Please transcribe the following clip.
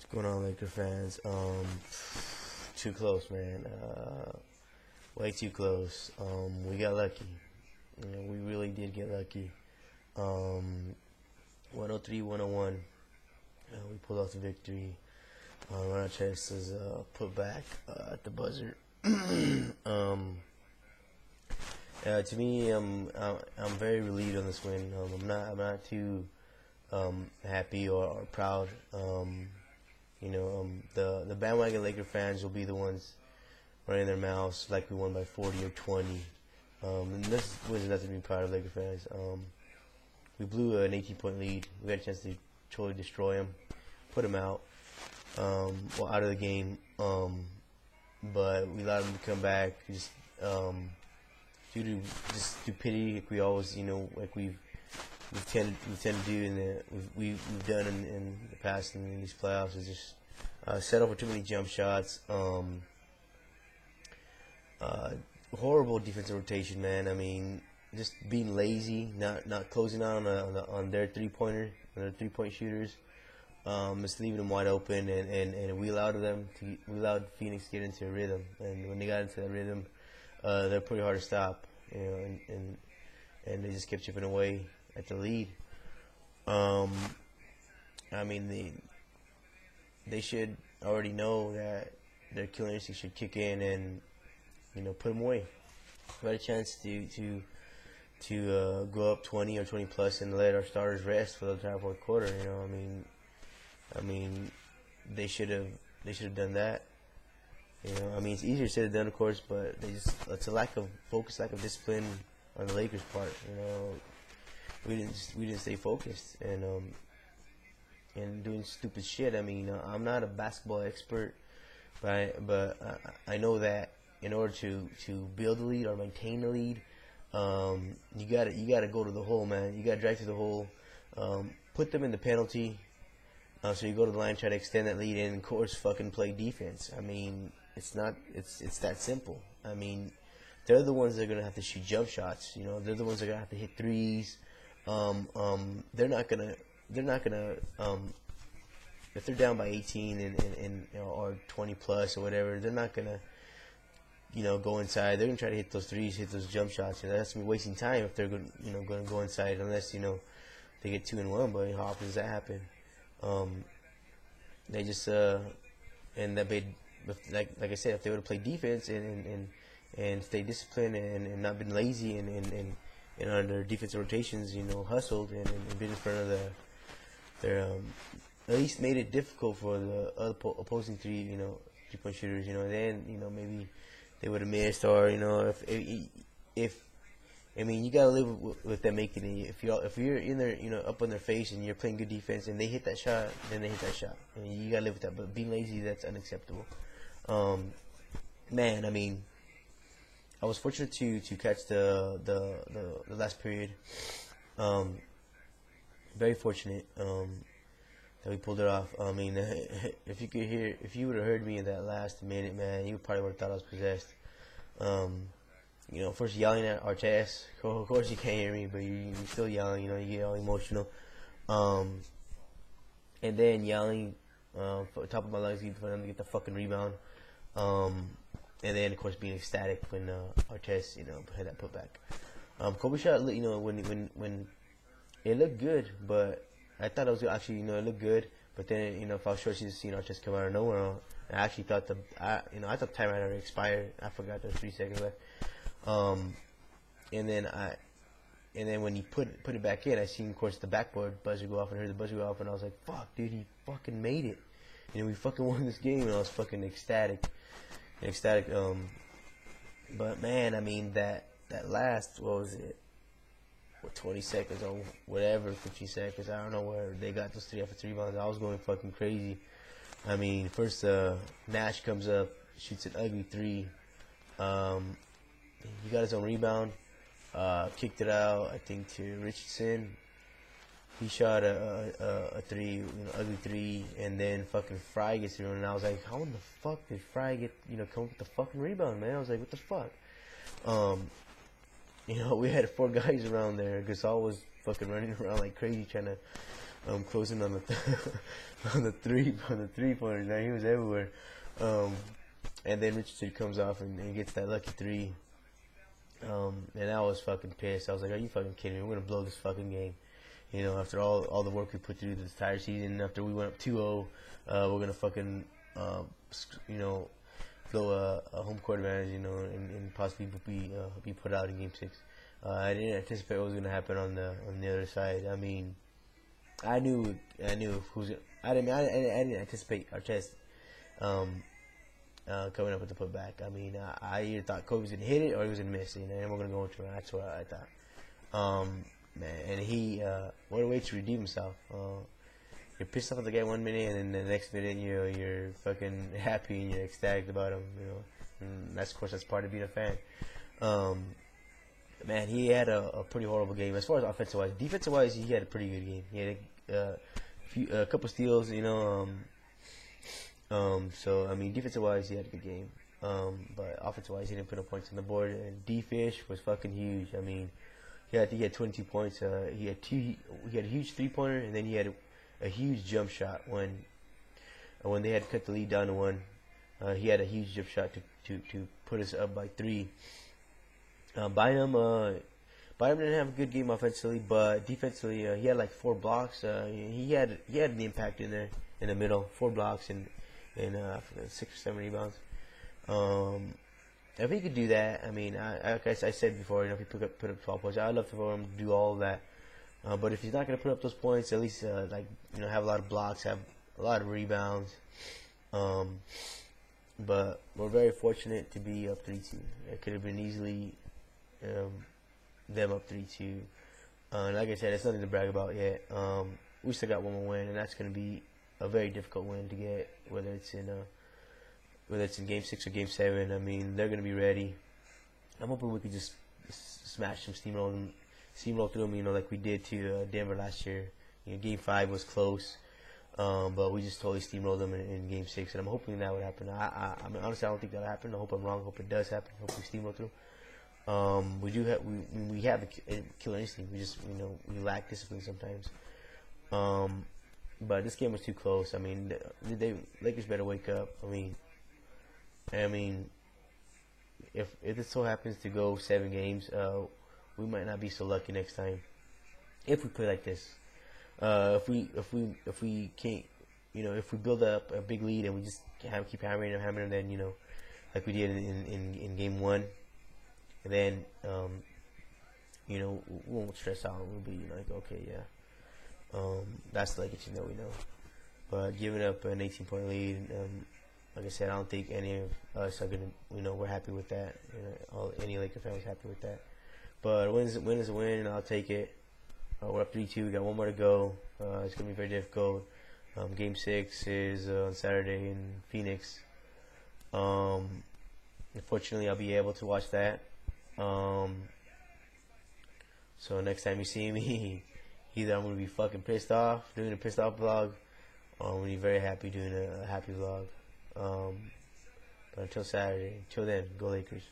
What's going on, Laker fans? Too close, man. Way too close. We got lucky. We really did get lucky. 103, 101. We pulled off the victory. Our chance is put back at the buzzer. To me, I'm very relieved on this win. I'm not too happy or proud. The bandwagon Laker fans will be the ones running their mouths like we won by 40 or 20. And this was nothing to be proud of, Laker fans. We blew an 18-point lead. We had a chance to totally destroy them, put them out, out of the game. But we allowed them to come back just due to just stupidity, like we always, like we tend to do, and we've done in the past in these playoffs, is just settle for too many jump shots. Horrible defensive rotation, man. I mean, just being lazy, not closing out on their 3-pointer, on their 3-point shooters, just leaving them wide open, and we allowed Phoenix to get into a rhythm, and when they got into that rhythm, they're pretty hard to stop, and they just kept chipping away at the lead. I mean, they should already know that their killer instinct should kick in and put them away. We had a chance to go up 20 or 20 plus and let our starters rest for the entire fourth quarter. I mean, they should have done that. It's easier said than done, of course, but it's a lack of focus, lack of discipline on the Lakers' part. We didn't stay focused and doing stupid shit. I'm not a basketball expert, but I know that in order to build a lead or maintain a lead, you gotta go to the hole, man. You gotta drive to the hole, put them in the penalty, so you go to the line, try to extend that lead, and of course, fucking play defense. It's that simple. They're the ones that are gonna have to shoot jump shots. They're the ones that are gonna have to hit threes. They're not gonna if they're down by 18 and or 20 plus or whatever, they're not gonna go inside. They're gonna try to hit those threes, hit those jump shots. That's gonna be wasting time if they're going to go inside, unless they get 2 and 1. But how often does that happen? They just and that made, like I said, if they would have played defense and stayed disciplined and not been lazy and under defensive rotations, hustled and been in front of their at least made it difficult for the opposing 3-point shooters. Then maybe they would have missed, or if you gotta live with them making it. If you're in there, up on their face and you're playing good defense and they hit that shot, then they hit that shot. You gotta live with that. But being lazy, that's unacceptable. I was fortunate to catch the last period. Very fortunate that we pulled it off. If you would have heard me in that last minute, man, you probably would have thought I was possessed. First yelling at Artest. Of course you can't hear me, but you're still yelling. You get all emotional. And then yelling for the top of my lungs for them to get the fucking rebound. And then, of course, being ecstatic when Artest, had that putback. Kobe shot, when it looked good, but I thought it was actually, it looked good. But then, if I was short, seeing Artest come out of nowhere, I actually thought I thought the time had already expired. I forgot there was 3 seconds left. And then when he put it back in, I seen, of course, the backboard buzzer go off, and I heard the buzzer go off, and I was like, fuck, dude, he fucking made it. We fucking won this game, and I was fucking ecstatic. But man, that last, what was it? 20 seconds or whatever, 15 seconds, I don't know where they got those 3 offensive rebounds. I was going fucking crazy. First Nash comes up, shoots an ugly 3. He got his own rebound, kicked it out, I think, to Richardson. He shot a 3, ugly 3, and then fucking Fry gets it, and I was like, how in the fuck did Fry get, come up with the fucking rebound, man? I was like, what the fuck? We had 4 guys around there. Gasol was fucking running around like crazy trying to closing on the on the 3-pointers. Man, he was everywhere. And then Richardson comes off and gets that lucky three. And I was fucking pissed. I was like, "Are you fucking kidding me? We're gonna blow this fucking game." You know, after all the work we put through this entire season, after we went up 2-0, we're gonna fucking blow a home court advantage, and possibly be put out in Game 6. I didn't anticipate what was gonna happen on the other side. I mean, I knew who's. I didn't anticipate Artest coming up with the putback. I mean, I either thought Kobe was gonna hit it or he was gonna miss it, and we're gonna go into it. That's what I thought. Man, and he what a way to redeem himself. You're pissed off at the guy 1 minute, and then the next minute you're fucking happy and you're ecstatic about him. And that's, of course, that's part of being a fan. Man, he had a pretty horrible game as far as offensive wise. Defensive wise, he had a pretty good game. He had a couple steals, So I mean, defensive wise, he had a good game. But offensive wise, he didn't put no points on the board. And D-Fish was fucking huge. I mean, I think he had 22 points. He had a huge 3-pointer, and then he had a huge jump shot when they had cut the lead down to 1. He had a huge jump shot to put us up by 3. Bynum didn't have a good game offensively, but defensively he had like 4 blocks. He had an impact in there in the middle, 4 blocks and 6 or 7 rebounds. If he could do that, I mean, like I said before, if he put up 12 points, I'd love for him to do all of that. But if he's not going to put up those points, at least have a lot of blocks, have a lot of rebounds. But we're very fortunate to be up 3-2. It could have been easily them up 3-2. Like I said, it's nothing to brag about yet. We still got one more win, and that's going to be a very difficult win to get, whether it's in Game 6 or Game 7. I mean, they're going to be ready. I'm hoping we could just smash them, steamroll through them, like we did to Denver last year. Game 5 was close, but we just totally steamrolled them in Game 6, and I'm hoping that would happen. I mean, honestly, I don't think that'll happen. I hope I'm wrong. I hope it does happen. I hope we steamroll through. We have a killer instinct. We just we lack discipline sometimes. But this game was too close. I mean, Lakers better wake up. I mean, if it so happens to go 7 games, we might not be so lucky next time. If we play like this, if we can't, if we build up a big lead and we just keep hammering them, then like we did in Game 1, and then we won't stress out. We'll be like, okay, yeah, that's the Lakers we know. But giving up an 18-point lead, like I said, I don't think any of us are gonna, we're happy with that. Any Laker fans happy with that. But a win is a win, and I'll take it. We're up 3-2. We got one more to go. It's gonna be very difficult. Game 6 is on Saturday in Phoenix. Unfortunately, I'll be able to watch that. So next time you see me, either I'm gonna be fucking pissed off doing a pissed off vlog, or I'm gonna be very happy doing a happy vlog. But until Saturday, until then, go Lakers.